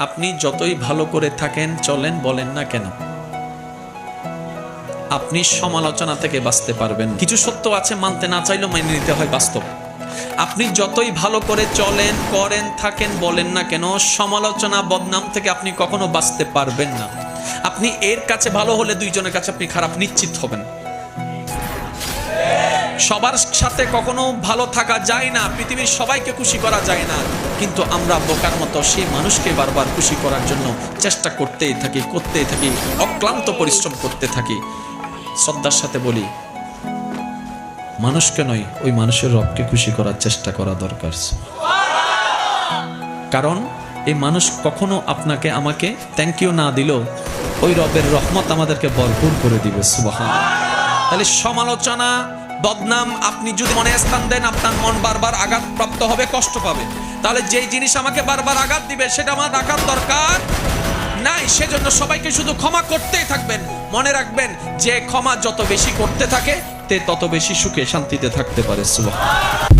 আপনি যতই ভালো করে থাকেন চলেন বলেন না কেন, আপনি সমালোচনা থেকে বাঁচতে পারবেন। কিছু সত্য আছে, মানতে না চাইলেও মেনে নিতে হয়, বাস্তব। আপনি যতই ভালো করে চলেন, করেন, থাকেন, বলেন না কেন, সমালোচনা, বদনাম থেকে আপনি কখনো বাঁচতে পারবেন না। আপনি এর কাছে ভালো হলে দুইজনের কাছে আপনি খারাপ নিশ্চিত হবেন। সবার সাথে কখনো ভালো থাকা যায় না, পৃথিবীর সবাইকে খুশি করা যায় না, কিন্তু আমরা বোকার মতো সেই মানুষকে বারবার খুশি করার জন্য চেষ্টা করতেই থাকি, অক্লান্ত পরিশ্রম করতে থাকি। শ্রদ্ধার সাথে বলি, মানুষকে নয়, ওই মানুষের রবকে খুশি করার চেষ্টা করা দরকার। কারণ এই মানুষ কখনো আপনাকে আমাকে থ্যাংক ইউ না দিল, ওই রবের রহমত আমাদেরকে ভরপুর করে দিবে। সুবহানাল্লাহ। তাহলে সমালোচনা, বদনাম আপনি যদি মনে স্থান দেন, আপনার মন বারবার আঘাতপ্রাপ্ত হবে, কষ্ট পাবে। তাহলে যেই জিনিস আমাকে বারবার আঘাত দিবে সেটা আমার রাখার দরকার নাই। সেজন্য সবাইকে শুধু ক্ষমা করতেই থাকবেন। মনে রাখবেন, যে ক্ষমা যত বেশি করতে থাকে তে তত বেশি সুখে শান্তিতে থাকতে পারে। সুবহানাল্লাহ।